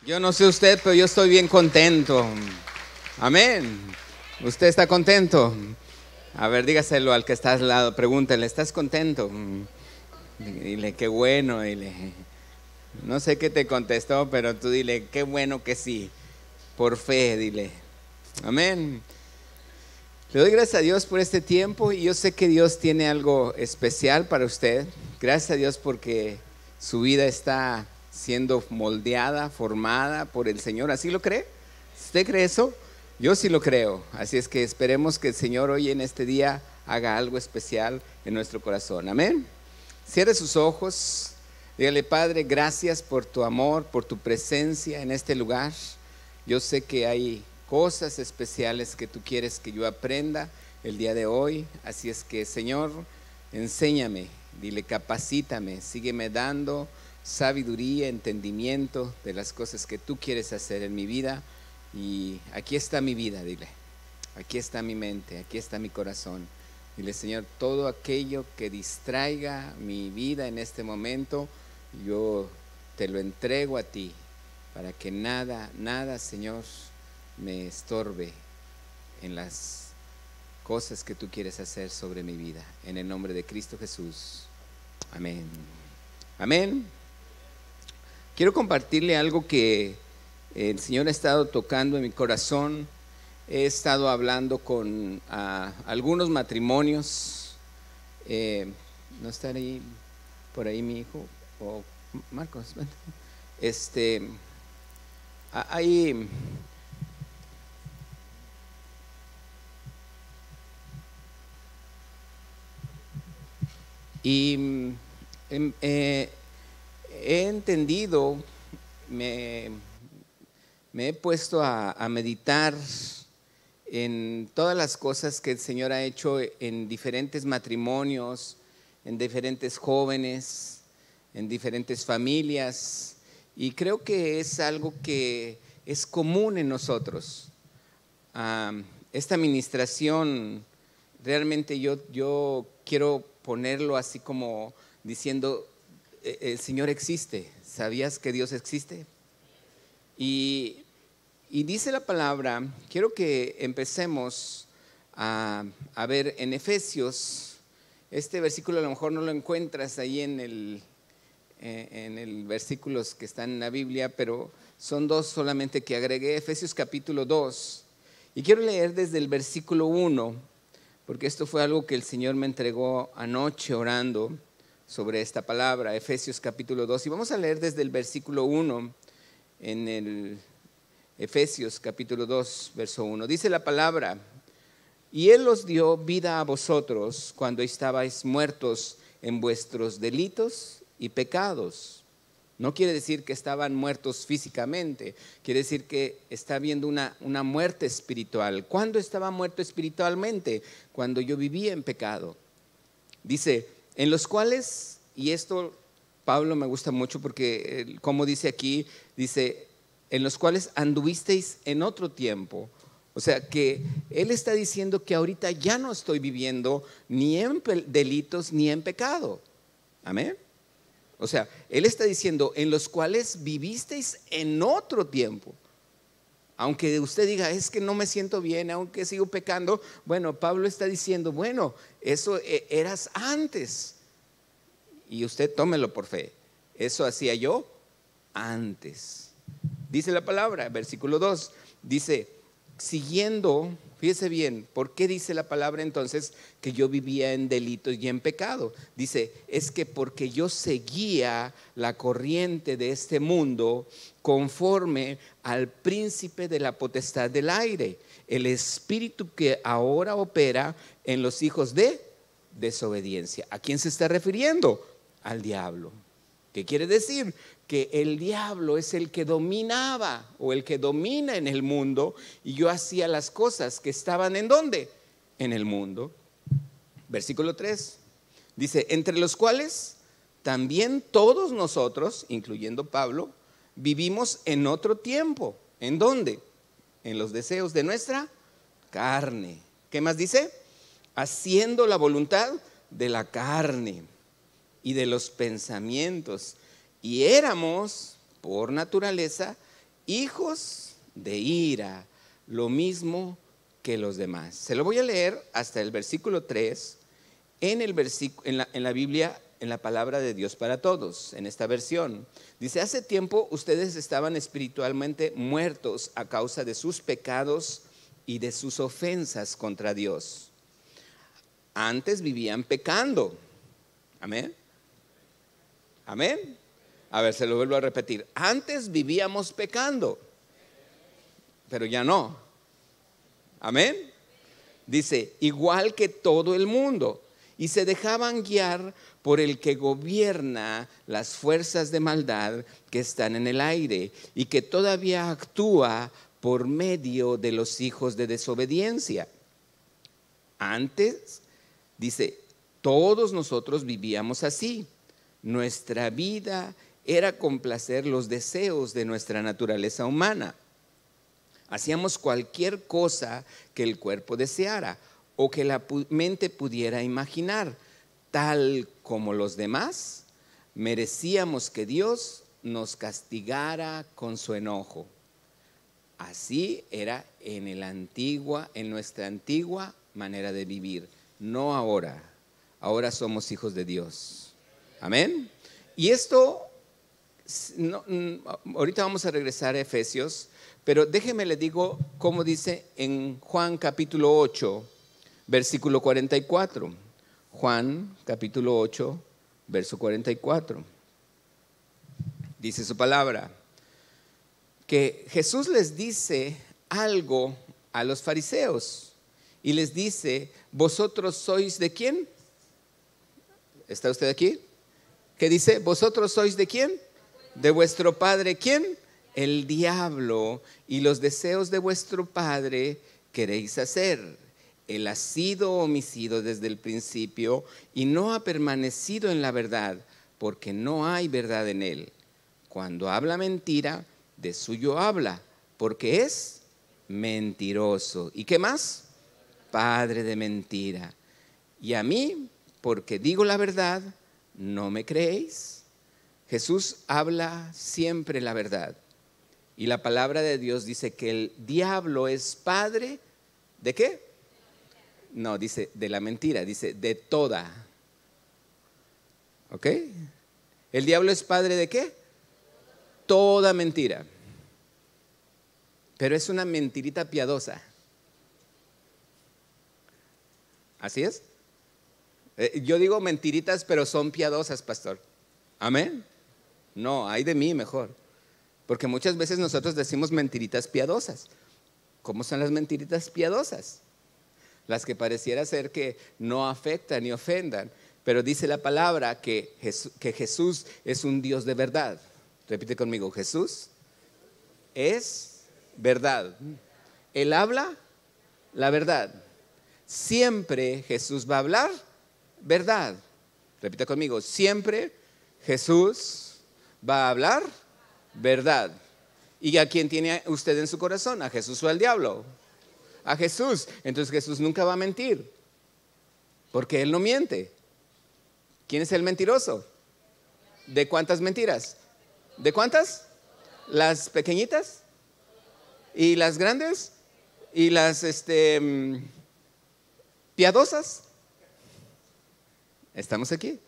Yo no sé usted, pero yo estoy bien contento. Amén. ¿Usted está contento? A ver, dígaselo al que está al lado. Pregúntele, ¿estás contento? Dile, qué bueno. Dile, no sé qué te contestó, pero tú dile, qué bueno que sí. Por fe, dile. Amén. Le doy gracias a Dios por este tiempo y yo sé que Dios tiene algo especial para usted. Gracias a Dios porque su vida está siendo moldeada, formada por el Señor. ¿Así lo cree? ¿Usted cree eso? Yo sí lo creo. Así es que esperemos que el Señor hoy en este día haga algo especial en nuestro corazón. Amén. Cierre sus ojos. Dígale, Padre, gracias por tu amor, por tu presencia en este lugar. Yo sé que hay cosas especiales que tú quieres que yo aprenda el día de hoy. Así es que, Señor, enséñame, dile, capacítame, sígueme dando sabiduría, entendimiento de las cosas que tú quieres hacer en mi vida. Y aquí está mi vida, dile, aquí está mi mente, aquí está mi corazón. Dile, Señor, todo aquello que distraiga mi vida en este momento, yo te lo entrego a ti, para que nada, Señor, me estorbe en las cosas que tú quieres hacer sobre mi vida. En el nombre de Cristo Jesús. Amén. Amén. Quiero compartirle algo que el Señor ha estado tocando en mi corazón. He estado hablando con algunos matrimonios. ¿No está ahí, por ahí mi hijo? O Marcos. Hay y he entendido, me he puesto a meditar en todas las cosas que el Señor ha hecho en diferentes matrimonios, en diferentes jóvenes, en diferentes familias, y creo que es algo que es común en nosotros. Esta administración, realmente yo quiero ponerlo así como diciendo, el Señor existe. ¿Sabías que Dios existe? Y dice la palabra, quiero que empecemos a ver en Efesios. Este versículo a lo mejor no lo encuentras ahí en el versículos que están en la Biblia, pero son dos solamente que agregué. Efesios capítulo 2. Y quiero leer desde el versículo 1, porque esto fue algo que el Señor me entregó anoche orando sobre esta palabra. Efesios capítulo 2. Y vamos a leer desde el versículo 1 en el Efesios capítulo 2, verso 1. Dice la palabra: y Él os dio vida a vosotros cuando estabais muertos en vuestros delitos y pecados. No quiere decir que estaban muertos físicamente, quiere decir que está habiendo una muerte espiritual. ¿Cuándo estaba muerto espiritualmente? Cuando yo vivía en pecado. Dice, en los cuales, y esto Pablo me gusta mucho porque como dice aquí, dice, en los cuales anduvisteis en otro tiempo. O sea que él está diciendo que ahorita ya no estoy viviendo ni en delitos ni en pecado. Amén. O sea, él está diciendo, en los cuales vivisteis en otro tiempo. Aunque usted diga, es que no me siento bien, aunque sigo pecando. Bueno, Pablo está diciendo, bueno, eso eras antes. Y usted tómelo por fe. Eso hacía yo antes. Dice la palabra, versículo 2, dice, siguiendo, fíjese bien, ¿por qué dice la palabra entonces que yo vivía en delitos y en pecado? Dice, es que porque yo seguía la corriente de este mundo conforme al príncipe de la potestad del aire, el espíritu que ahora opera en los hijos de desobediencia. ¿A quién se está refiriendo? Al diablo. ¿Qué quiere decir? Que el diablo es el que dominaba o el que domina en el mundo, y yo hacía las cosas que estaban ¿en dónde? En el mundo. Versículo 3 dice, entre los cuales también todos nosotros, incluyendo Pablo, vivimos en otro tiempo. ¿En dónde? En los deseos de nuestra carne. ¿Qué más dice? Haciendo la voluntad de la carne y de los pensamientos. Y éramos por naturaleza hijos de ira, lo mismo que los demás. Se lo voy a leer hasta el versículo 3 en la Biblia, en la palabra de Dios para todos, en esta versión. Dice: hace tiempo ustedes estaban espiritualmente muertos a causa de sus pecados y de sus ofensas contra Dios. Antes vivían pecando. Amén. Amén. A ver, se lo vuelvo a repetir. Antes vivíamos pecando, pero ya no. Amén. Dice: igual que todo el mundo, y se dejaban guiar por el que gobierna las fuerzas de maldad que están en el aire y que todavía actúa por medio de los hijos de desobediencia. Antes, dice, todos nosotros vivíamos así. Nuestra vida era complacer los deseos de nuestra naturaleza humana. Hacíamos cualquier cosa que el cuerpo deseara o que la mente pudiera imaginar. Tal como los demás, merecíamos que Dios nos castigara con su enojo. Así era en nuestra antigua manera de vivir, no ahora. Ahora somos hijos de Dios. Amén. Y esto, ahorita vamos a regresar a Efesios, pero déjeme le digo cómo dice en Juan capítulo 8, versículo 44. Juan capítulo 8, verso 44. Dice su palabra que Jesús les dice algo a los fariseos y les dice: ¿vosotros sois de quién? ¿Está usted aquí? ¿Qué dice? ¿Vosotros sois de quién? De vuestro padre, ¿quién? El diablo, y los deseos de vuestro padre queréis hacer. Él ha sido homicida desde el principio y no ha permanecido en la verdad, porque no hay verdad en él. Cuando habla mentira, de suyo habla, porque es mentiroso. ¿Y qué más? Padre de mentira. Y a mí, porque digo la verdad, ¿no me creéis? Jesús habla siempre la verdad. Y la palabra de Dios dice que el diablo es padre ¿de qué? No, dice de la mentira, dice de toda. ¿Ok? ¿El diablo es padre de qué? Toda mentira. Pero es una mentirita piadosa. ¿Así es? Yo digo mentiritas, pero son piadosas, pastor. ¿Amén? No, ay de mí mejor. Porque muchas veces nosotros decimos mentiritas piadosas. ¿Cómo son las mentiritas piadosas? Las que pareciera ser que no afectan ni ofendan. Pero dice la palabra que Jesús es un Dios de verdad. Repite conmigo: Jesús es verdad. Él habla la verdad. Siempre Jesús va a hablar verdad. Repita conmigo: siempre Jesús va a hablar verdad. ¿Y a quién tiene usted en su corazón? ¿A Jesús o al diablo? A Jesús. Entonces Jesús nunca va a mentir, porque Él no miente. ¿Quién es el mentiroso? ¿De cuántas mentiras? ¿De cuántas? ¿Las pequeñitas? ¿Y las grandes? ¿Y las piadosas? ¿Estamos aquí?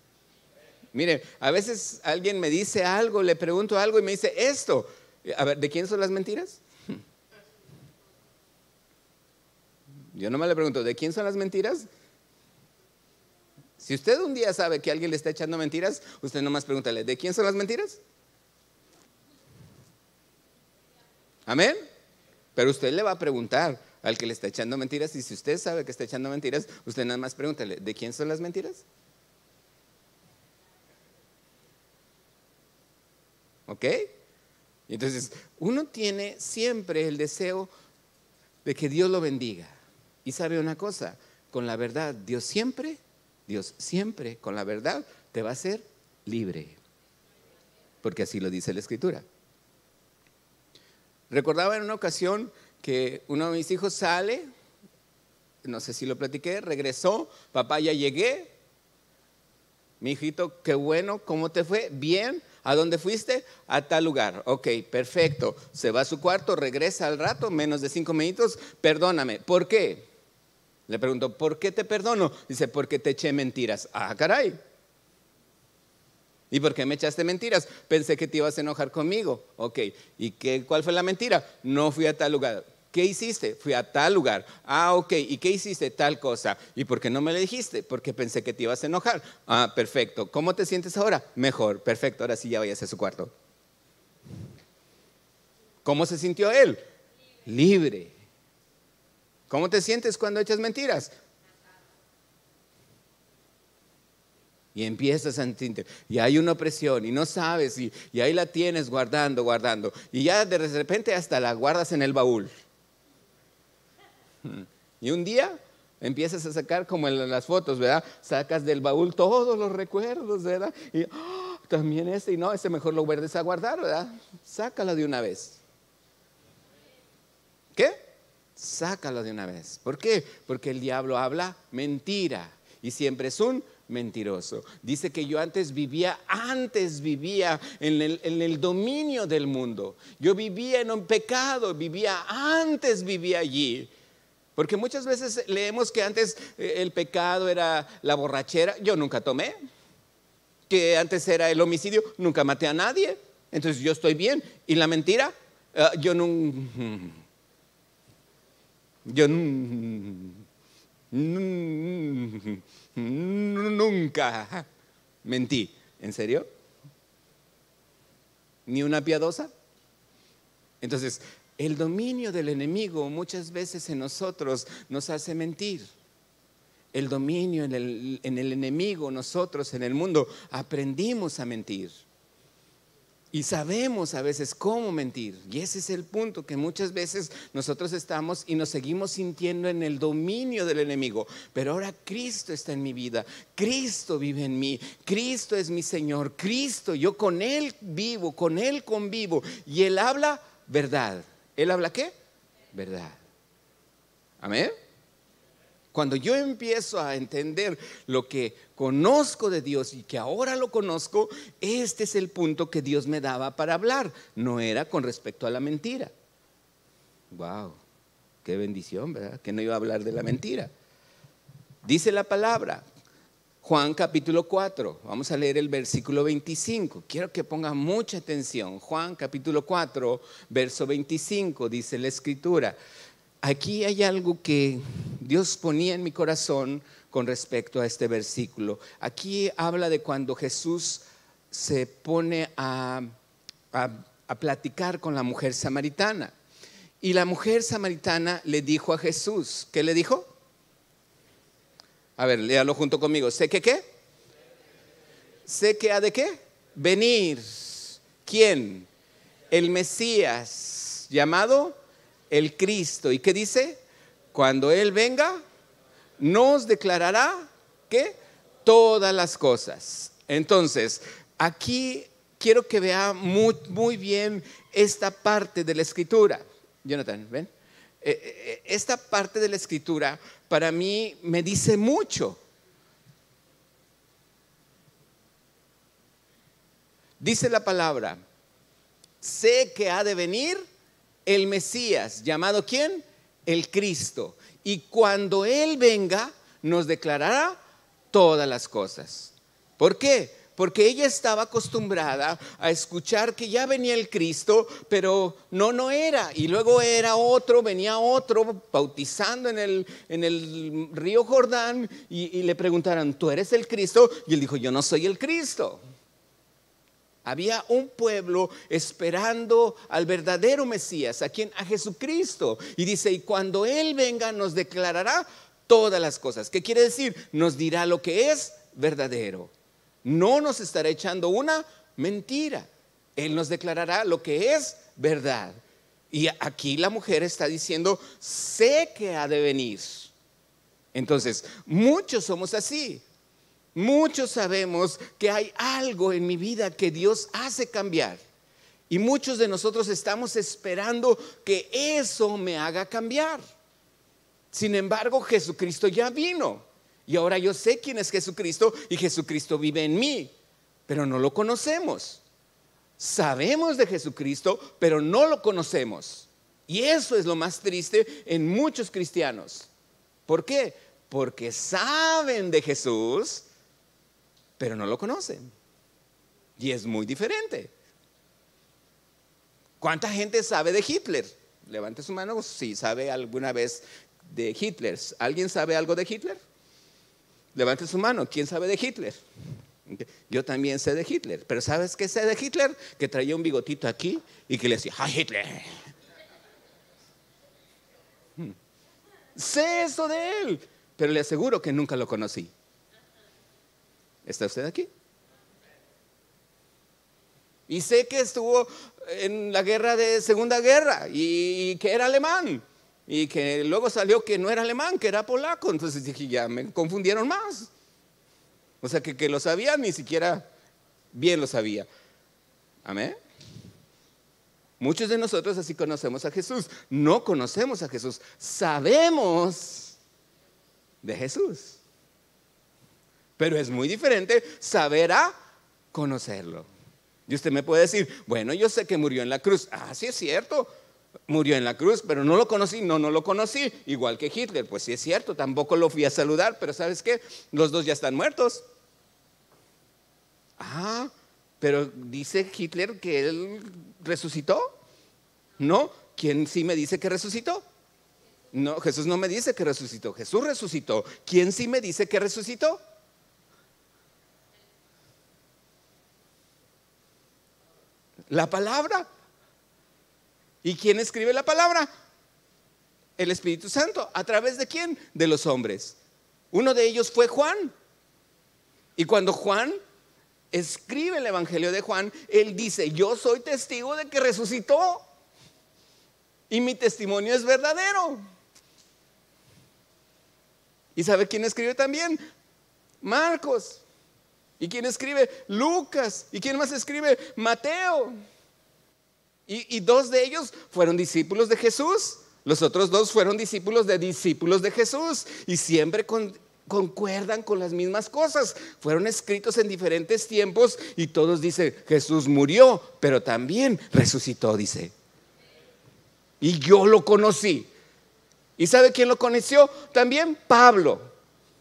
Mire, a veces alguien me dice algo, le pregunto algo y me dice esto. A ver, ¿de quién son las mentiras? Yo nomás le pregunto: ¿de quién son las mentiras? Si usted un día sabe que alguien le está echando mentiras, usted nomás pregúntale: ¿de quién son las mentiras? Amén. Pero usted le va a preguntar al que le está echando mentiras, y si usted sabe que está echando mentiras, usted nada más pregúntale: ¿de quién son las mentiras? ¿Ok? Y entonces uno tiene siempre el deseo de que Dios lo bendiga. Y sabe una cosa, con la verdad, Dios siempre con la verdad te va a hacer libre. Porque así lo dice la Escritura. Recordaba en una ocasión que uno de mis hijos sale, no sé si lo platiqué, regresó: papá, ya llegué. Mi hijito, qué bueno, ¿cómo te fue? Bien. ¿A dónde fuiste? A tal lugar. Ok, perfecto. Se va a su cuarto, regresa al rato, menos de 5 minutos. Perdóname. ¿Por qué? Le pregunto, ¿por qué te perdono? Dice, porque te eché mentiras. Ah, caray. ¿Y por qué me echaste mentiras? Pensé que te ibas a enojar conmigo. Ok, ¿y cuál fue la mentira? No fui a tal lugar. ¿Qué hiciste? Fui a tal lugar. Ah, ok, ¿y qué hiciste? Tal cosa. ¿Y por qué no me lo dijiste? Porque pensé que te ibas a enojar. Ah, perfecto. ¿Cómo te sientes ahora? Mejor, perfecto. Ahora sí ya vayas a su cuarto. ¿Cómo se sintió él? Libre. ¿Cómo te sientes cuando echas mentiras? Y empiezas a sentir, y hay una opresión, y no sabes, y ahí la tienes guardando, y ya de repente hasta la guardas en el baúl. Y un día empiezas a sacar como en las fotos, ¿verdad? Sacas del baúl todos los recuerdos, ¿verdad? Y también y no, ese mejor lo vuelves a guardar, ¿verdad? Sácalo de una vez. ¿Qué? Sácalo de una vez. ¿Por qué? Porque el diablo habla mentira y siempre es un mentiroso. Dice que yo antes vivía en el dominio del mundo. Yo vivía en un pecado, vivía allí. Porque muchas veces leemos que antes el pecado era la borrachera. Yo nunca tomé. Que antes era el homicidio. Nunca maté a nadie. Entonces yo estoy bien. ¿Y la mentira? Yo nunca mentí. ¿En serio? ¿Ni una piadosa? Entonces, el dominio del enemigo muchas veces en nosotros nos hace mentir. El dominio en el enemigo, nosotros en el mundo aprendimos a mentir. Y sabemos a veces cómo mentir. Y ese es el punto, que muchas veces nosotros estamos y nos seguimos sintiendo en el dominio del enemigo. Pero ahora Cristo está en mi vida. Cristo vive en mí. Cristo es mi Señor. Cristo, yo con Él vivo, con Él convivo. Y Él habla verdad. ¿Él habla qué? Verdad. Amén. Cuando yo empiezo a entender lo que conozco de Dios y que ahora lo conozco, este es el punto que Dios me daba para hablar. No era con respecto a la mentira. Wow, qué bendición, ¿verdad? Que no iba a hablar de la mentira. Dice la palabra, Juan capítulo 4, vamos a leer el versículo 25. Quiero que pongan mucha atención. Juan capítulo 4, verso 25, dice la escritura. Aquí hay algo que Dios ponía en mi corazón con respecto a este versículo. Aquí habla de cuando Jesús se pone a platicar con la mujer samaritana. Y la mujer samaritana le dijo a Jesús, ¿qué le dijo? A ver, léalo junto conmigo. ¿Sé que qué? ¿Sé que ha de qué? Venir. ¿Quién? El Mesías, llamado el Cristo. ¿Y qué dice? Cuando Él venga, nos declarará ¿qué? Todas las cosas. Entonces, aquí quiero que vea muy bien esta parte de la escritura. Jonathan, ven. Esta parte de la escritura para mí me dice mucho. Dice la palabra, sé que ha de venir el Mesías, llamado ¿quién? El Cristo. Y cuando Él venga, nos declarará todas las cosas. ¿Por qué? Porque ella estaba acostumbrada a escuchar que ya venía el Cristo, pero no era. Y luego venía otro bautizando en el río Jordán y le preguntaron, ¿tú eres el Cristo? Y él dijo, yo no soy el Cristo. Había un pueblo esperando al verdadero Mesías, a Jesucristo. Y dice, y cuando Él venga nos declarará todas las cosas. ¿Qué quiere decir? Nos dirá lo que es verdadero. No nos estará echando una mentira. Él nos declarará lo que es verdad. Y aquí la mujer está diciendo, sé que ha de venir. Entonces, muchos somos así. Muchos sabemos que hay algo en mi vida que Dios hace cambiar. Y muchos de nosotros estamos esperando que eso me haga cambiar. Sin embargo, Jesucristo ya vino. Y ahora yo sé quién es Jesucristo y Jesucristo vive en mí. Pero no lo conocemos. Sabemos de Jesucristo, pero no lo conocemos. Y eso es lo más triste en muchos cristianos. ¿Por qué? Porque saben de Jesús, pero no lo conocen. Y es muy diferente. ¿Cuánta gente sabe de Hitler? Levante su mano si sabe alguna vez de Hitler. ¿Alguien sabe algo de Hitler? Levante su mano. ¿Quién sabe de Hitler? Yo también sé de Hitler. Pero ¿sabes qué sé de Hitler? Que traía un bigotito aquí y que le decía, ¡ay, Hitler! Sé eso de él, pero le aseguro que nunca lo conocí. ¿Está usted aquí? Y sé que estuvo en la guerra de Segunda Guerra y que era alemán. Y que luego salió que no era alemán, que era polaco. Entonces dije, ya me confundieron más. O sea que lo sabía, ni siquiera bien lo sabía. Amén. Muchos de nosotros así conocemos a Jesús. No conocemos a Jesús. Sabemos de Jesús. Pero es muy diferente saber a conocerlo. Y usted me puede decir, bueno, yo sé que murió en la cruz. Ah, sí es cierto. Murió en la cruz, pero no lo conocí. No lo conocí. Igual que Hitler. Pues sí es cierto, tampoco lo fui a saludar. Pero ¿sabes qué? Los dos ya están muertos. Ah, pero dice Hitler que él resucitó. No, ¿quién sí me dice que resucitó? No, Jesús no me dice que resucitó. Jesús resucitó. ¿Quién sí me dice que resucitó? La palabra. ¿Y quién escribe la palabra? El Espíritu Santo. ¿A través de quién? De los hombres. Uno de ellos fue Juan. Y cuando Juan escribe el Evangelio de Juan, él dice, yo soy testigo de que resucitó. Y mi testimonio es verdadero. ¿Y sabe quién escribe también? Marcos. ¿Y quién escribe? Lucas. ¿Y quién más escribe? Mateo. Y dos de ellos fueron discípulos de Jesús. Los otros dos fueron discípulos de Jesús. Y siempre concuerdan con las mismas cosas. Fueron escritos en diferentes tiempos y todos dicen, Jesús murió, pero también resucitó, dice. Y yo lo conocí. ¿Y sabe quién lo conoció? También Pablo.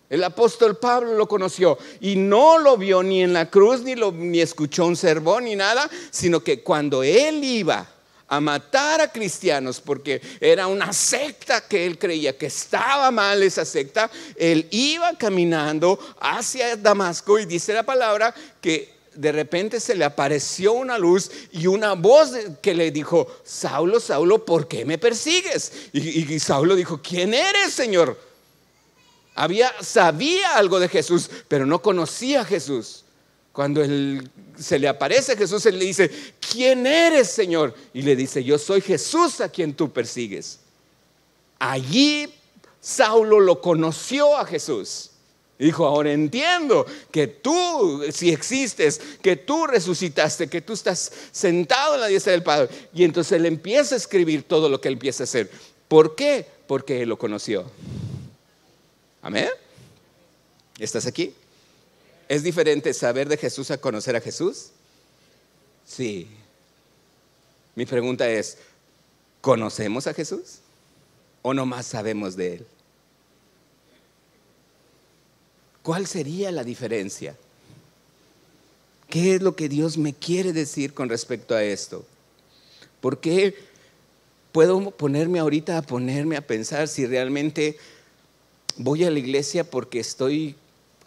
El apóstol Pablo lo conoció y no lo vio ni en la cruz, ni escuchó un sermón, ni nada, sino que cuando él iba a matar a cristianos, porque era una secta que él creía que estaba mal esa secta, él iba caminando hacia Damasco y dice la palabra que de repente se le apareció una luz y una voz que le dijo, Saulo, Saulo, ¿por qué me persigues? Y Saulo dijo, ¿quién eres, Señor? Sabía algo de Jesús, pero no conocía a Jesús. Cuando se le aparece a Jesús, él le dice, ¿quién eres, Señor? Y le dice, yo soy Jesús a quien tú persigues. Allí Saulo lo conoció a Jesús. Dijo, ahora entiendo que tú sí existes, que tú resucitaste, que tú estás sentado en la diestra del Padre. Y entonces él empieza a escribir todo lo que él empieza a hacer. ¿Por qué? Porque él lo conoció. Amén. ¿Estás aquí? ¿Es diferente saber de Jesús a conocer a Jesús? Sí. Mi pregunta es, ¿conocemos a Jesús? ¿O nomás sabemos de Él? ¿Cuál sería la diferencia? ¿Qué es lo que Dios me quiere decir con respecto a esto? ¿Por qué puedo ponerme ahorita a pensar si realmente voy a la iglesia porque estoy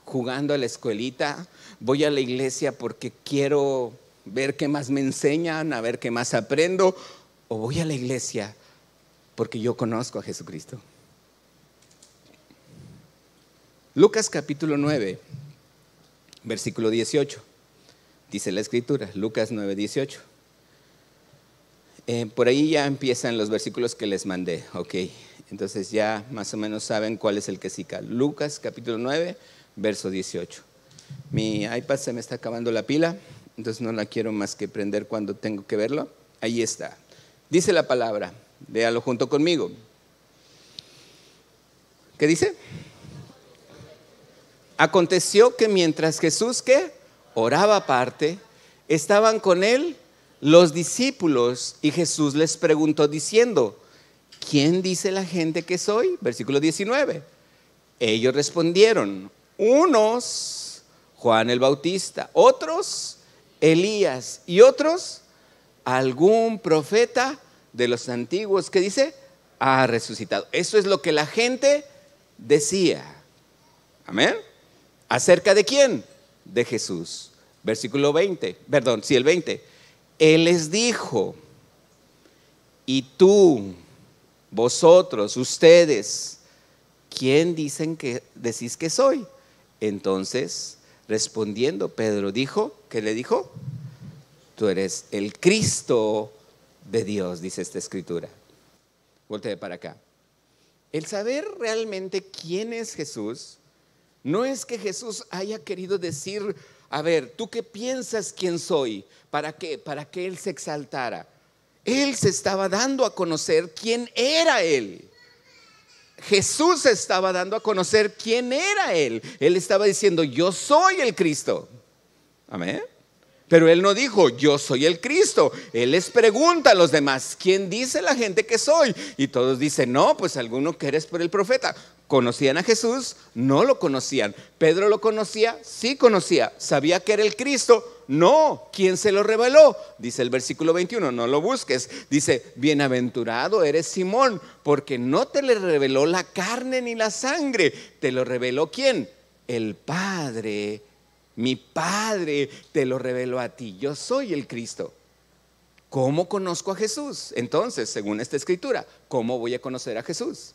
jugando a la escuelita? ¿Voy a la iglesia porque quiero ver qué más me enseñan, a ver qué más aprendo? ¿O voy a la iglesia porque yo conozco a Jesucristo? Lucas capítulo 9, versículo 18. Dice la escritura, Lucas 9, 18. Por ahí ya empiezan los versículos que les mandé, ok. Entonces ya más o menos saben cuál es el que sí cae. Lucas capítulo 9, verso 18. Mi iPad se me está acabando la pila, entonces no la quiero más que prender cuando tengo que verlo. Ahí está. Dice la palabra, léalo junto conmigo. ¿Qué dice? Aconteció que mientras Jesús, ¿qué? Oraba aparte, estaban con él los discípulos y Jesús les preguntó diciendo: ¿quién dice la gente que soy? Versículo 19. Ellos respondieron: unos, Juan el Bautista; otros, Elías; y otros, algún profeta de los antiguos que dice ha resucitado. Eso es lo que la gente decía. Amén. ¿Acerca de quién? De Jesús. Versículo 20, perdón, sí, el 20. Él les dijo: y tú, vosotros, ustedes, ¿quién decís que soy? Entonces, respondiendo, Pedro dijo, ¿qué le dijo? Tú eres el Cristo de Dios, dice esta escritura. Voltee para acá. El saber realmente quién es Jesús, no es que Jesús haya querido decir: a ver, ¿tú qué piensas quién soy? ¿Para qué? Para que Él se exaltara. Él se estaba dando a conocer quién era Él. Jesús se estaba dando a conocer quién era Él. Él estaba diciendo: yo soy el Cristo. Amén. Pero Él no dijo: yo soy el Cristo. Él les pregunta a los demás: ¿quién dice la gente que soy? Y todos dicen: no, pues alguno que eres por el profeta. ¿Conocían a Jesús? No lo conocían. ¿Pedro lo conocía? Sí conocía. ¿Sabía que era el Cristo? No. ¿Quién se lo reveló? Dice el versículo 21, no lo busques. Dice: bienaventurado eres Simón, porque no te le reveló la carne ni la sangre. ¿Te lo reveló quién? El Padre. Mi Padre te lo reveló a ti. Yo soy el Cristo. ¿Cómo conozco a Jesús? Entonces, según esta escritura, ¿cómo voy a conocer a Jesús?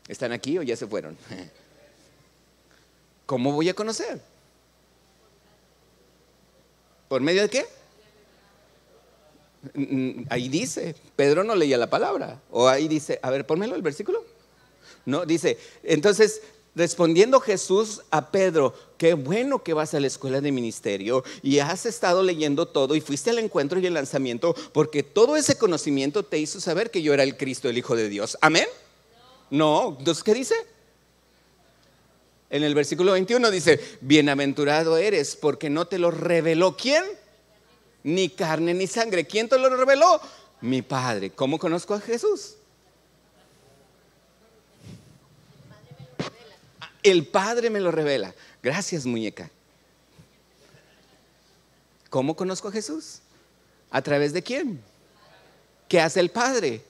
¿Están aquí o ya se fueron? ¿Cómo voy a conocer? ¿Por medio de qué? Ahí dice, Pedro no leía la palabra. O ahí dice, a ver, pónmelo el versículo. No, dice, entonces, respondiendo Jesús a Pedro: qué bueno que vas a la escuela de ministerio y has estado leyendo todo y fuiste al encuentro y el lanzamiento, porque todo ese conocimiento te hizo saber que yo era el Cristo, el Hijo de Dios. ¿Amén? No. Entonces, ¿qué dice? En el versículo 21 dice: bienaventurado eres porque no te lo reveló ¿quién? Ni carne ni sangre. ¿Quién te lo reveló? Mi Padre. ¿Cómo conozco a Jesús? El Padre me lo revela. Gracias, muñeca. ¿Cómo conozco a Jesús? ¿A través de quién? ¿Qué hace el Padre?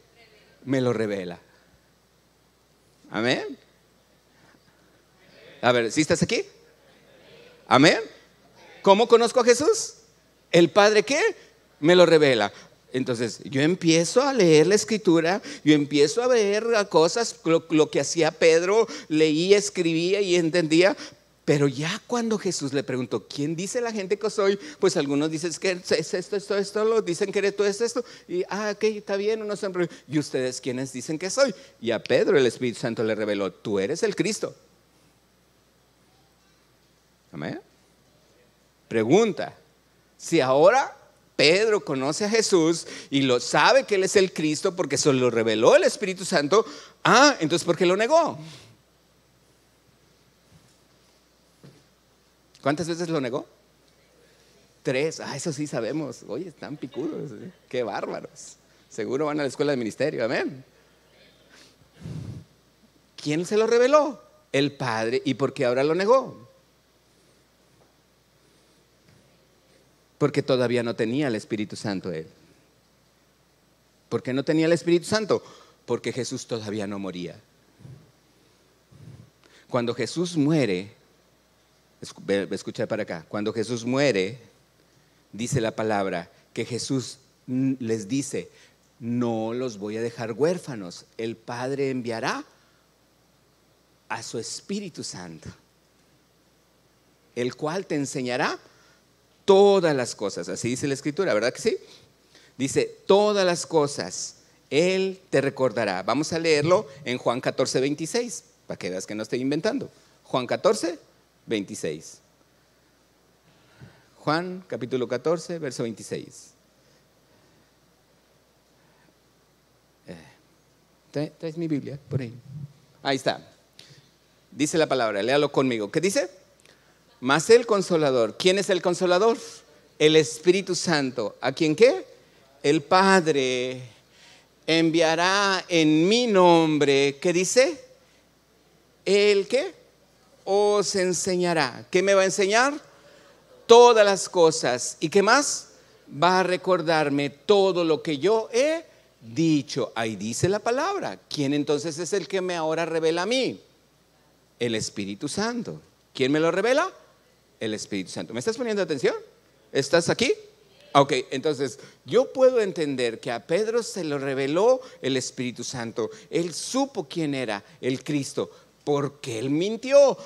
Me lo revela. Amén. A ver, ¿sí estás aquí? Amén. ¿Cómo conozco a Jesús? ¿El Padre qué? Me lo revela. Entonces yo empiezo a leer la escritura, yo empiezo a ver cosas, lo que hacía Pedro, leía, escribía y entendía. Pero ya cuando Jesús le preguntó: ¿quién dice la gente que soy? Pues algunos dicen que es esto, lo dicen que eres tú, es esto. Y ok, está bien, uno siempre. ¿Y ustedes quiénes dicen que soy? Y a Pedro el Espíritu Santo le reveló: tú eres el Cristo. Amén. Pregunta: si ahora Pedro conoce a Jesús y lo sabe que Él es el Cristo porque se lo reveló el Espíritu Santo, entonces ¿por qué lo negó? ¿Cuántas veces lo negó? 3. Eso sí sabemos. Oye, están picudos, ¿eh? Qué bárbaros. Seguro van a la escuela de ministerio. Amén. ¿Quién se lo reveló? El Padre. ¿Y por qué ahora lo negó? Porque todavía no tenía el Espíritu Santo él. ¿Por qué no tenía el Espíritu Santo? Porque Jesús todavía no moría. Cuando Jesús muere, escucha para acá, cuando Jesús muere, dice la palabra que Jesús les dice: no los voy a dejar huérfanos, el Padre enviará a su Espíritu Santo, el cual te enseñará todas las cosas. Así dice la escritura, ¿verdad que sí? Dice: todas las cosas Él te recordará. Vamos a leerlo en Juan 14, 26, para que veas que no estoy inventando. Juan 14, 26. Juan capítulo 14, verso 26. ¿Traes mi Biblia por ahí? Ahí está. Dice la palabra, léalo conmigo. ¿Qué dice? Mas el Consolador. ¿Quién es el Consolador? el Espíritu Santo. ¿A quién qué? El Padre enviará en mi nombre. ¿Qué dice? ¿El qué? Os enseñará. ¿Qué me va a enseñar? Todas las cosas. ¿Y qué más? Va a recordarme todo lo que yo he dicho. Ahí dice la palabra. ¿Quién entonces es el que me ahora revela a mí? El Espíritu Santo. ¿Quién me lo revela? El Espíritu Santo. ¿Me estás poniendo atención? ¿Estás aquí? Ok, entonces yo puedo entender que a Pedro se lo reveló el Espíritu Santo. Él supo quién era el Cristo. Porque él mintió,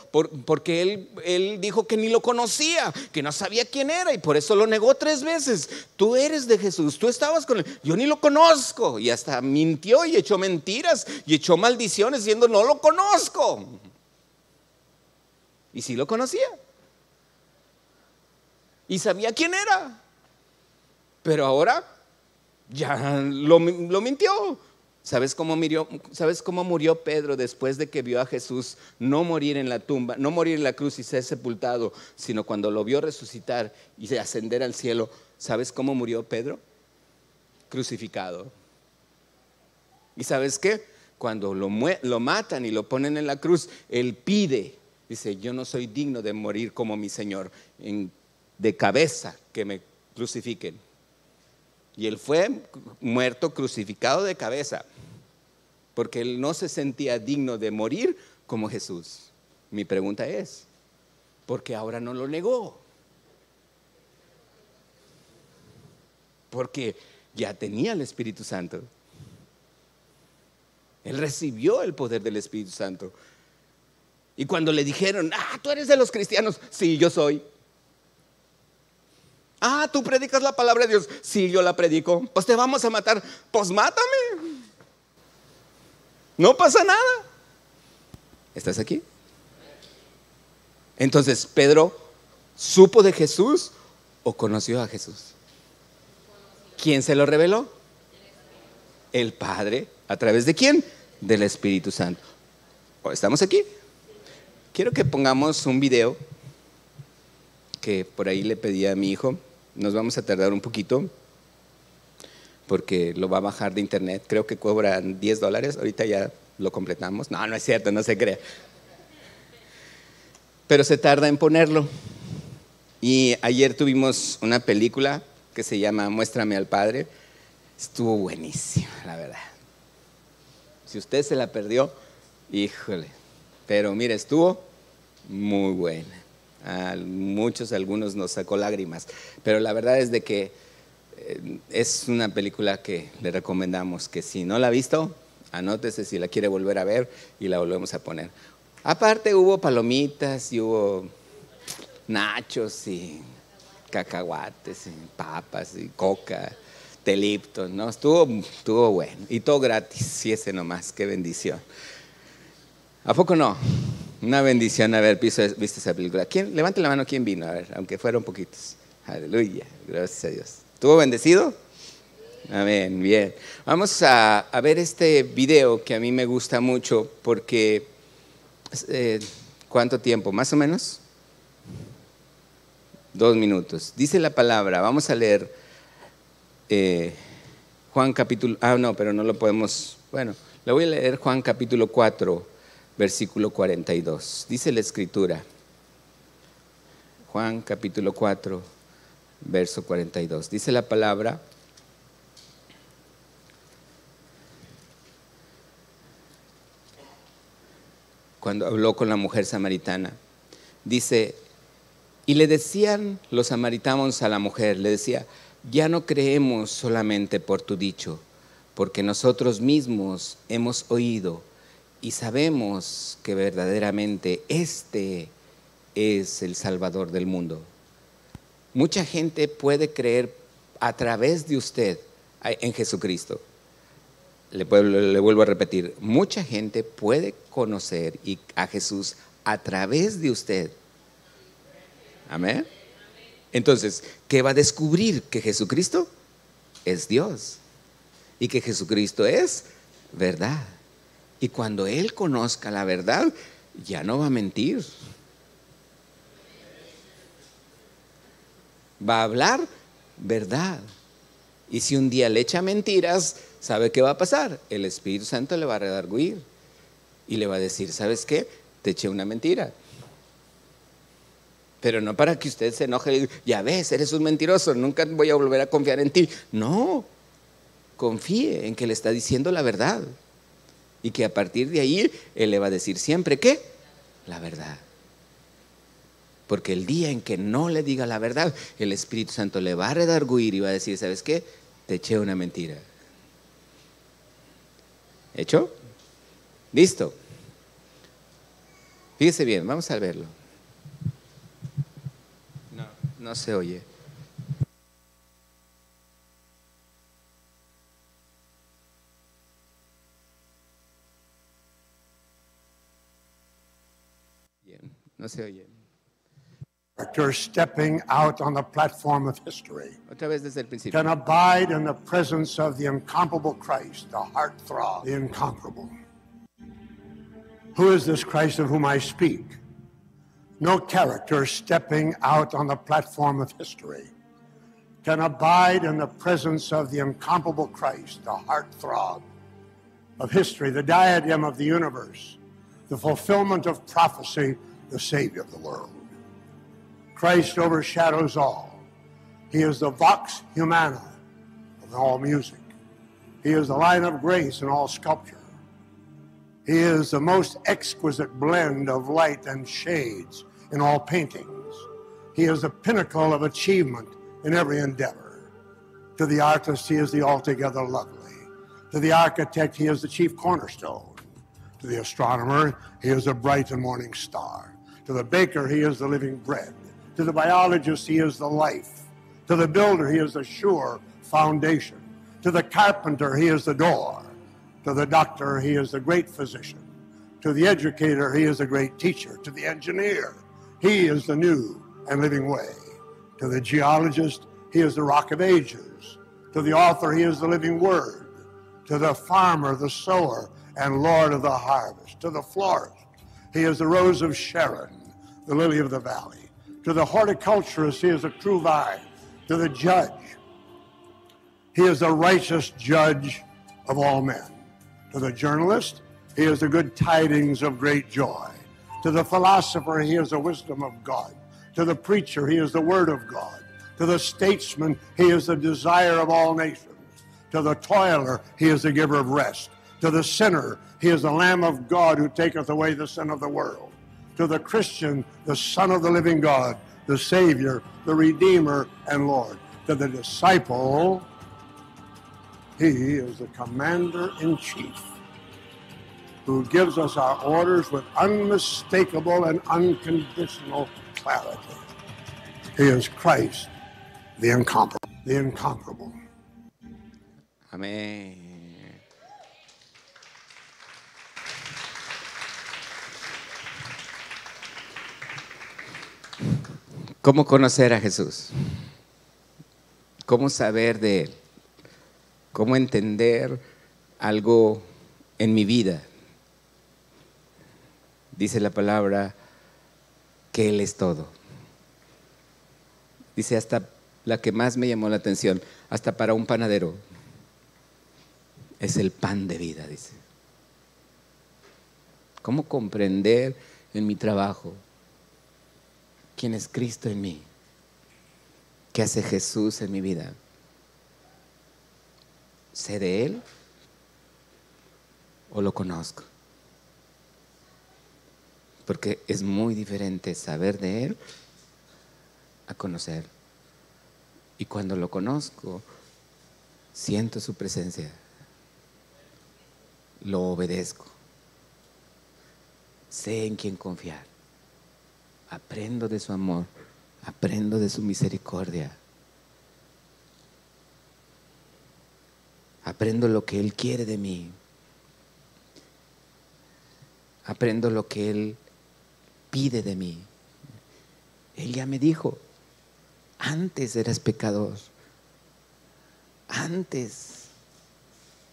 porque él dijo que ni lo conocía, que no sabía quién era, y por eso lo negó 3 veces. Tú eres de Jesús, tú estabas con él, yo ni lo conozco. Y hasta mintió y echó mentiras y echó maldiciones diciendo no lo conozco. Y sí lo conocía y sabía quién era, pero ahora ya lo mintió. ¿Sabes cómo murió Pedro después de que vio a Jesús no morir en la tumba, no morir en la cruz y ser sepultado, sino cuando lo vio resucitar y ascender al cielo? ¿Sabes cómo murió Pedro? Crucificado. ¿Y sabes qué? Cuando lo matan y lo ponen en la cruz, él pide, dice, yo no soy digno de morir como mi Señor, de cabeza que me crucifiquen. Y él fue muerto, crucificado de cabeza, porque él no se sentía digno de morir como Jesús. Mi pregunta es, ¿por qué ahora no lo negó? Porque ya tenía el Espíritu Santo. Él recibió el poder del Espíritu Santo. Y cuando le dijeron, tú eres de los cristianos, sí, yo soy. ¿Tú predicas la palabra de Dios? Sí, yo la predico. Pues te vamos a matar. Pues mátame. No pasa nada. ¿Estás aquí? Entonces, ¿Pedro supo de Jesús o conoció a Jesús? ¿Quién se lo reveló? El Padre. ¿A través de quién? Del Espíritu Santo. ¿Estamos aquí? Quiero que pongamos un video que por ahí le pedí a mi hijo. Nos vamos a tardar un poquito porque lo va a bajar de internet. Creo que cobran $10. Ahorita ya lo completamos. No, no es cierto, no se crea. Pero se tarda en ponerlo. Y ayer tuvimos una película que se llama Muéstrame al Padre. Estuvo buenísima, la verdad. Si usted se la perdió, híjole. Pero mire, estuvo muy buena. Algunos nos sacó lágrimas, pero la verdad es de que es una película que le recomendamos, que si no la ha visto, anótese si la quiere volver a ver y la volvemos a poner. Aparte hubo palomitas y hubo nachos y cacahuates y papas y coca, Lipton, ¿no? Estuvo bueno y todo gratis, sí, ese nomás, qué bendición. ¿A poco no? Una bendición haber visto esa película. Levante la mano, ¿quién vino? A ver, aunque fueron poquitos. Aleluya, gracias a Dios. ¿Estuvo bendecido? Amén, bien. Vamos a ver este video que a mí me gusta mucho porque, ¿cuánto tiempo? ¿Más o menos? 2 minutos. Dice la palabra, vamos a leer Juan capítulo, no, pero no lo podemos, bueno, le voy a leer Juan capítulo 4. Versículo 42, dice la escritura, Juan capítulo 4, verso 42, dice la palabra, cuando habló con la mujer samaritana, dice, y le decían los samaritanos a la mujer, le decía, ya no creemos solamente por tu dicho, porque nosotros mismos hemos oído y sabemos que verdaderamente este es el Salvador del mundo. Mucha gente puede creer a través de usted en Jesucristo. Le vuelvo a repetir, mucha gente puede conocer a Jesús a través de usted. Amén. Entonces, ¿qué va a descubrir? Que Jesucristo es Dios y que Jesucristo es verdad. Y cuando Él conozca la verdad, ya no va a mentir. va a hablar verdad. Y si un día le echa mentiras, ¿sabe qué va a pasar? El Espíritu Santo le va a redarguir y le va a decir, ¿sabes qué? Te eché una mentira. Pero no para que usted se enoje y diga, ya ves, eres un mentiroso, nunca voy a volver a confiar en ti. No, confíe en que le está diciendo la verdad. Y que a partir de ahí, Él le va a decir siempre, ¿qué? La verdad. Porque el día en que no le diga la verdad, el Espíritu Santo le va a redarguir y va a decir, ¿sabes qué? Te eché una mentira. ¿Hecho? Listo. Fíjese bien, vamos a verlo. No se oye. Bien, no se oye. Characters stepping out on the platform of history Otra vez desde el principio. can abide in the presence of the incomparable Christ, the heartthrob, the incomparable. Who is this Christ of whom I speak? No character stepping out on the platform of history can abide in the presence of the incomparable Christ, the heartthrob of history, the diadem of the universe, the fulfillment of prophecy, the Savior of the world. Christ overshadows all. He is the vox humana of all music. He is the line of grace in all sculpture. He is the most exquisite blend of light and shades in all paintings. He is the pinnacle of achievement in every endeavor. To the artist, he is the altogether lovely. To the architect, he is the chief cornerstone. To the astronomer, he is a bright and morning star. To the baker, he is the living bread. To the biologist, he is the life. To the builder, he is the sure foundation. To the carpenter, he is the door. To the doctor, he is the great physician. To the educator, he is the great teacher. To the engineer, he is the new and living way. To the geologist, he is the rock of ages. To the author, he is the living word. To the farmer, the sower, and Lord of the harvest. To the florist, he is the rose of Sharon, the lily of the valley. To the horticulturist, he is a true vine. To the judge, he is the righteous judge of all men. To the journalist, he is the good tidings of great joy. To the philosopher, he is the wisdom of God. To the preacher, he is the word of God. To the statesman, he is the desire of all nations. To the toiler, he is the giver of rest. To the sinner, he is the Lamb of God who taketh away the sin of the world. To the Christian, the Son of the living God, the Savior, the Redeemer, and Lord. To the disciple, he is the commander-in-chief who gives us our orders with unmistakable and unconditional clarity. He is Christ, the incomparable. The incomparable. Amén. ¿Cómo conocer a Jesús? ¿Cómo saber de Él? ¿Cómo entender algo en mi vida? Dice la palabra que Él es todo. Dice hasta la que más me llamó la atención, hasta para un panadero es el pan de vida, dice. ¿Cómo comprender en mi trabajo quién es Cristo en mí? ¿Qué hace Jesús en mi vida? ¿Sé de Él o lo conozco? Porque es muy diferente saber de Él a conocer. Y cuando lo conozco, siento su presencia, lo obedezco, sé en quién confiar, aprendo de su amor, aprendo de su misericordia, aprendo lo que Él quiere de mí, aprendo lo que Él pide de mí. Él ya me dijo, antes eras pecador, antes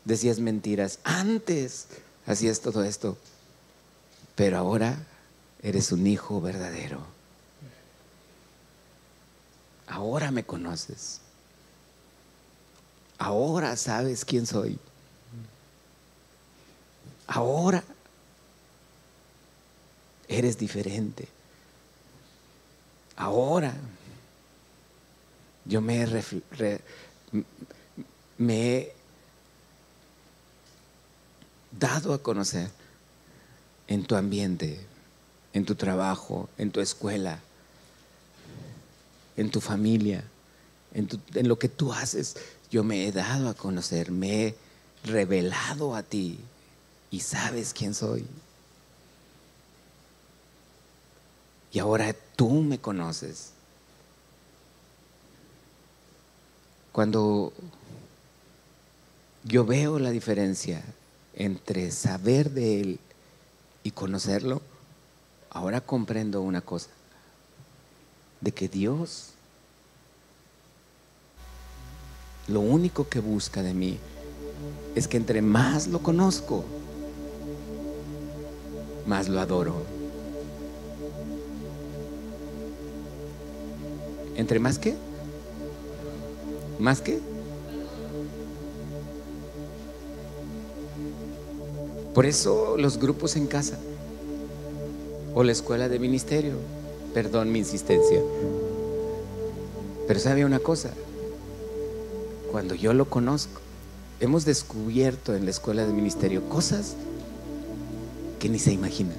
decías mentiras, antes hacías todo esto, pero ahora eres un hijo verdadero. ahora me conoces. Ahora sabes quién soy. Ahora eres diferente. Ahora yo me he dado a conocer en tu ambiente, en tu trabajo, en tu escuela, en tu familia, en lo que tú haces. Yo me he dado a conocer, me he revelado a ti y sabes quién soy. Y ahora tú me conoces. Cuando yo veo la diferencia entre saber de Él y conocerlo, ahora comprendo una cosa, de que Dios lo único que busca de mí es que entre más lo conozco, más lo adoro. ¿Entre más qué? ¿Más qué? Por eso los grupos en casa o la escuela de ministerio, perdón mi insistencia, pero sabe una cosa, cuando yo lo conozco, hemos descubierto en la escuela de ministerio cosas que ni se imaginan.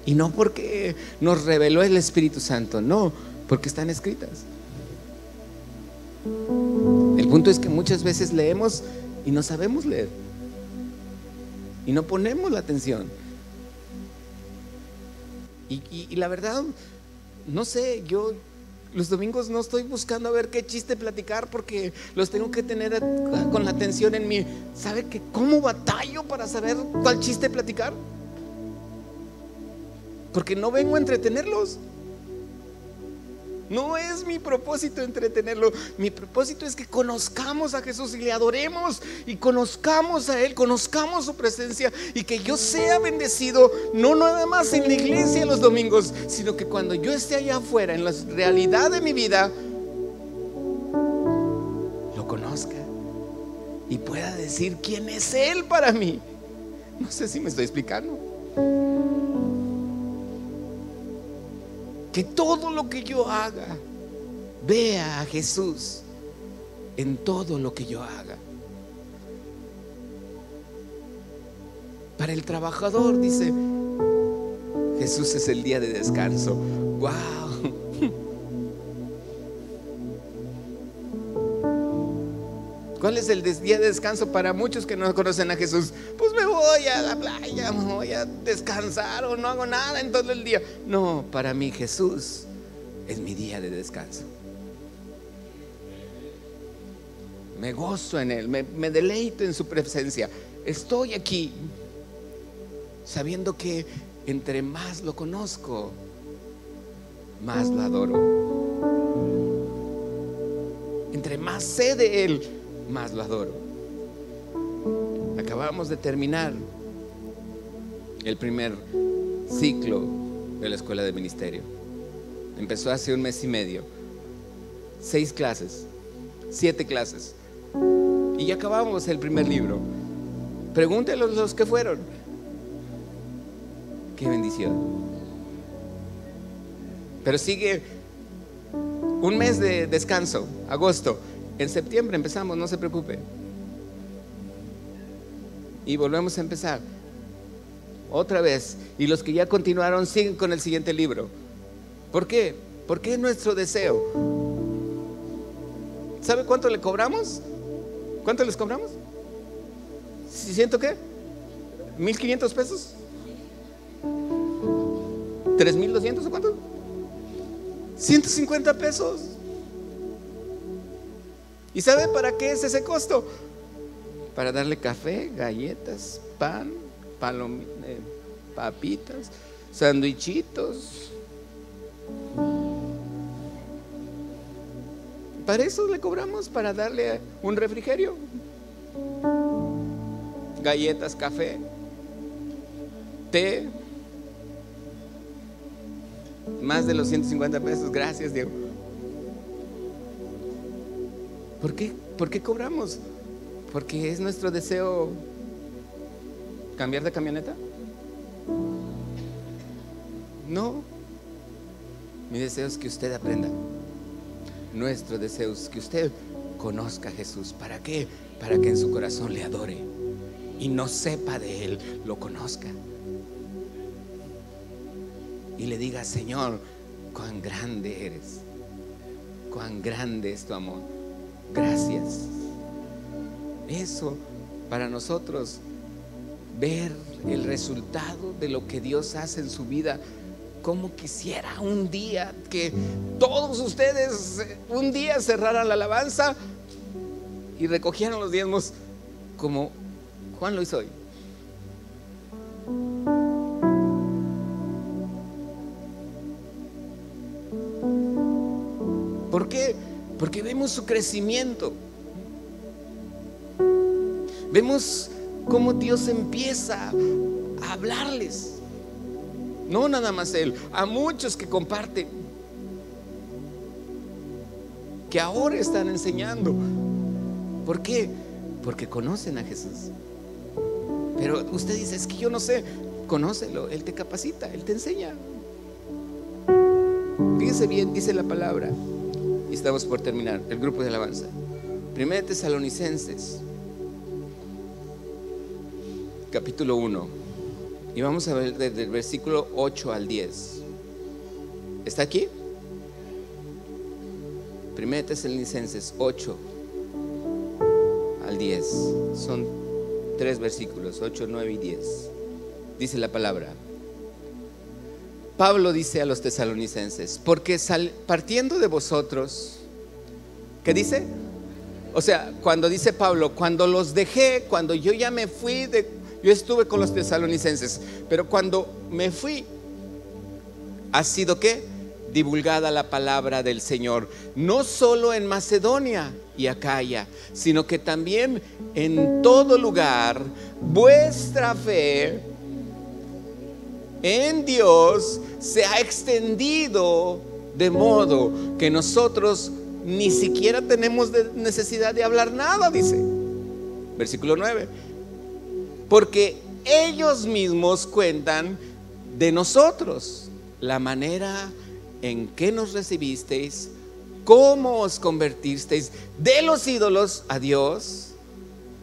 Y no porque nos reveló el Espíritu Santo, no, porque están escritas. El punto es que muchas veces leemos y no sabemos leer y no ponemos la atención. Y la verdad, no sé, yo los domingos no estoy buscando a ver qué chiste platicar, porque los tengo que tener con la atención en mí. ¿Sabe que cómo batallo para saber cuál chiste platicar? Porque no vengo a entretenerlos. No es mi propósito entretenerlo. Mi propósito es que conozcamos a Jesús y le adoremos y conozcamos a Él, conozcamos su presencia, y que yo sea bendecido no nada más en la iglesia los domingos, sino que cuando yo esté allá afuera en la realidad de mi vida, lo conozca y pueda decir quién es Él para mí. No sé si me estoy explicando. Que todo lo que yo haga vea a Jesús en todo lo que yo haga. Para el trabajador, dice, Jesús es el día de descanso. ¡Wow! ¿Cuál es el día de descanso para muchos que no conocen a Jesús? Pues me voy a la playa, me voy a descansar, o no hago nada en todo el día. No, para mí Jesús es mi día de descanso. Me gozo en Él, me deleito en su presencia. Estoy aquí sabiendo que entre más lo conozco, más lo adoro. Entre más sé de Él, más lo adoro. Acabamos de terminar el primer ciclo de la escuela de ministerio. Empezó hace un mes y medio. 6 clases, 7 clases, y ya acabamos el primer libro. Pregúntenle a los que fueron. Qué bendición. Pero sigue un mes de descanso, agosto. En septiembre empezamos, no se preocupe. Y volvemos a empezar otra vez. Y los que ya continuaron siguen con el siguiente libro. ¿Por qué? Porque es nuestro deseo. ¿Sabe cuánto le cobramos? ¿Cuánto les cobramos? ¿Siento qué? ¿1,500 pesos? ¿3,200 o cuánto? 150 pesos. ¿Y sabe para qué es ese costo? Para darle café, galletas, pan, papitas, sandwichitos. Para eso le cobramos, para darle un refrigerio, galletas, café, té. Más de los 150 pesos. Gracias, Diego. ¿Por qué? ¿Por qué cobramos? Porque es nuestro deseo cambiar de camioneta. No. Mi deseo es que usted aprenda. Nuestro deseo es que usted conozca a Jesús. ¿Para qué? Para que en su corazón le adore y no sepa de Él, lo conozca y le diga: Señor, cuán grande eres, cuán grande es tu amor, gracias. Eso para nosotros, ver el resultado de lo que Dios hace en su vida. Como quisiera un día que todos ustedes un día cerraran la alabanza y recogieran los diezmos como Juan lo hizo hoy. ¿Por qué? Porque vemos su crecimiento. Vemos cómo Dios empieza a hablarles. No nada más Él, a muchos que comparten, que ahora están enseñando. ¿Por qué? Porque conocen a Jesús. Pero usted dice: es que yo no sé. Conócelo, Él te capacita, Él te enseña. Fíjese bien, dice la palabra, y estamos por terminar el grupo de alabanza. 1 Tesalonicenses capítulo 1, y vamos a ver desde el versículo 8 al 10. ¿Está aquí? 1 Tesalonicenses 8 al 10. Son 3 versículos, 8, 9 y 10. Dice la palabra. Pablo dice a los tesalonicenses: porque partiendo de vosotros, ¿qué dice? O sea, cuando dice Pablo, cuando los dejé, cuando yo ya me fui yo estuve con los tesalonicenses, pero cuando me fui, ha sido ¿qué? Divulgada la palabra del Señor, no solo en Macedonia y Acaya, sino que también en todo lugar vuestra fe en Dios se ha extendido, de modo que nosotros ni siquiera tenemos necesidad de hablar nada, dice versículo 9, porque ellos mismos cuentan de nosotros la manera en que nos recibisteis, cómo os convertisteis de los ídolos a Dios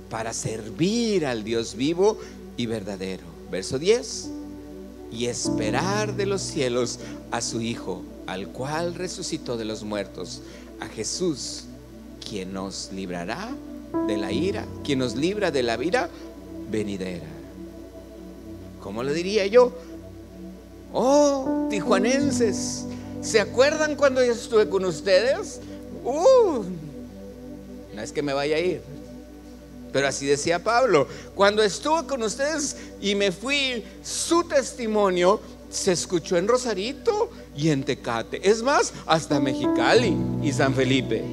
para servir al Dios vivo y verdadero. Verso 10: y esperar de los cielos a su Hijo, al cual resucitó de los muertos, a Jesús, quien nos librará de la ira, quien nos libra de la ira venidera. ¿Cómo lo diría yo? Oh, tijuanenses, ¿se acuerdan cuando yo estuve con ustedes? No es que me vaya a ir, pero así decía Pablo: cuando estuve con ustedes y me fui, su testimonio se escuchó en Rosarito y en Tecate, es más, hasta Mexicali y San Felipe.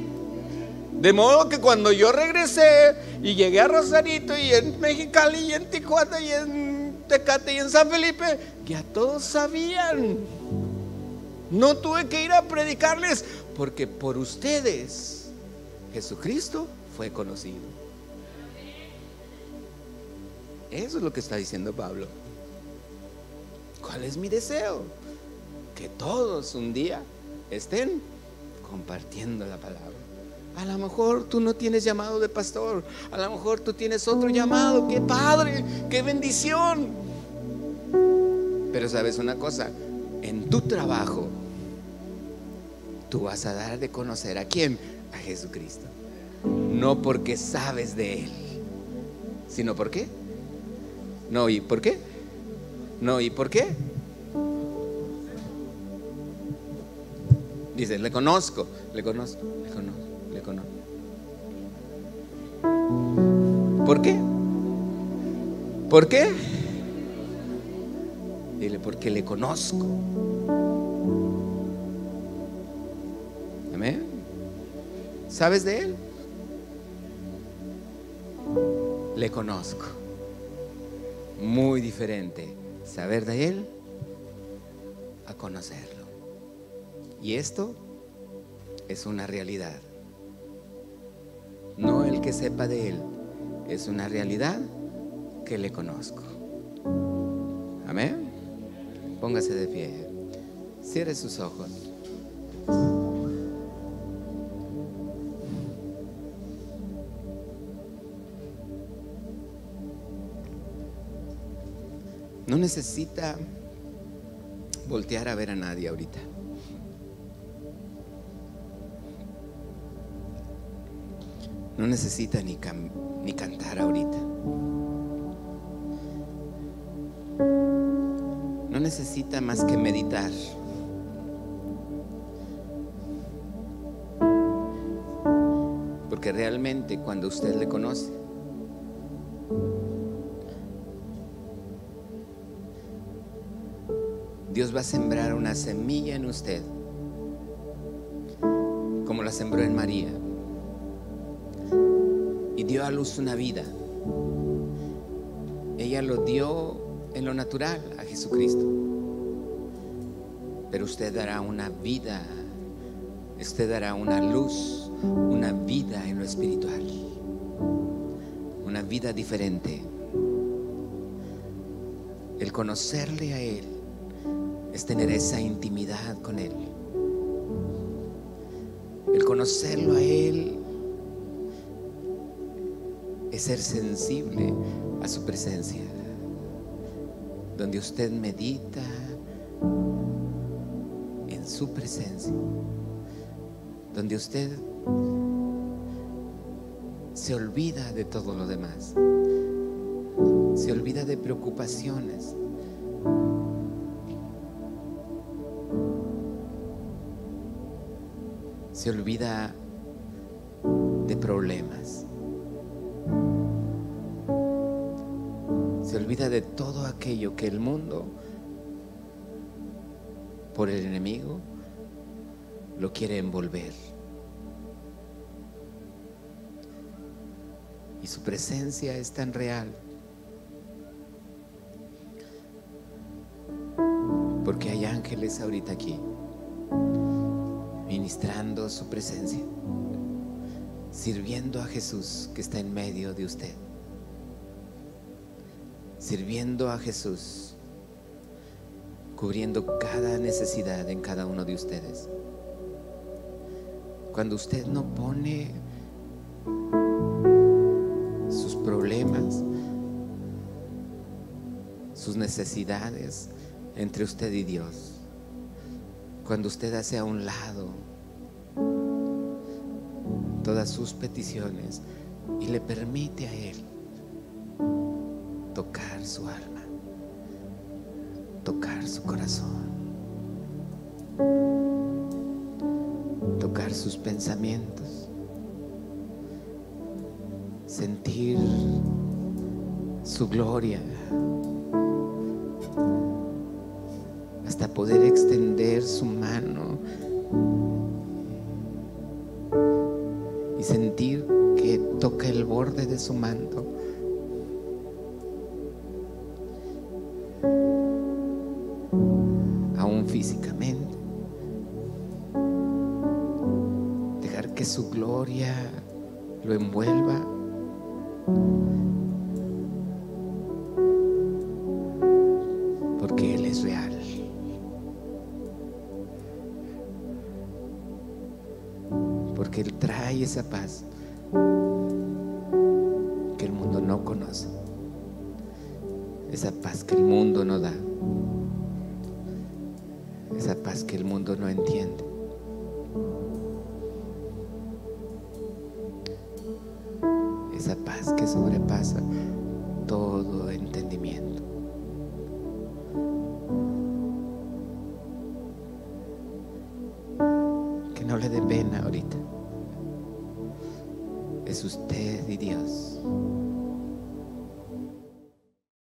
De modo que cuando yo regresé y llegué a Rosarito y en Mexicali y en Tijuana y en Tecate y en San Felipe, ya todos sabían. No tuve que ir a predicarles, porque por ustedes Jesucristo fue conocido. Eso es lo que está diciendo Pablo. ¿Cuál es mi deseo? Que todos un día estén compartiendo la palabra. A lo mejor tú no tienes llamado de pastor, a lo mejor tú tienes otro llamado. ¡Qué padre! ¡Qué bendición! Pero sabes una cosa, en tu trabajo tú vas a dar de conocer ¿a quién? A Jesucristo. No porque sabes de Él, sino ¿por qué? No, ¿y por qué? No, ¿y por qué? Dice: le conozco. ¿Por qué? ¿Por qué? Dile: porque le conozco. Amén. ¿Sabes de Él? Le conozco. Muy diferente saber de Él a conocerlo. Y esto es una realidad. No el que sepa de Él, es una realidad que le conozco. Amén. Póngase de pie. Cierre sus ojos. No necesita voltear a ver a nadie ahorita. No necesita ni cantar ahorita. No necesita más que meditar. Porque realmente cuando usted le conoce, Dios va a sembrar una semilla en usted, como la sembró en María, y dio a luz una vida. Ella lo dio en lo natural a Jesucristo, pero usted dará una vida, usted dará una luz, una vida en lo espiritual, una vida diferente. El conocerle a Él es tener esa intimidad con Él. El conocerlo a Él es ser sensible a su presencia, donde usted medita en su presencia, donde usted se olvida de todo lo demás, se olvida de preocupaciones, se olvida de problemas, se olvida de todo aquello que el mundo, por el enemigo, lo quiere envolver. Y su presencia es tan real, porque hay ángeles ahorita aquí ministrando su presencia, sirviendo a Jesús que está en medio de usted, sirviendo a Jesús, cubriendo cada necesidad en cada uno de ustedes. Cuando usted no pone sus problemas, sus necesidades entre usted y Dios, cuando usted hace a un lado todas sus peticiones y le permite a Él tocar su alma, tocar su corazón, tocar sus pensamientos, sentir su gloria, hasta poder extender su mano y sentir que toca el borde de su manto. Aún físicamente, dejar que su gloria lo envuelva, porque Él es real. Porque Él trae esa paz que el mundo no conoce, esa paz que el mundo no da, esa paz que el mundo no entiende. Esa paz que sobrepasa todo entendimiento. Que no le dé pena ahorita. Es usted y Dios.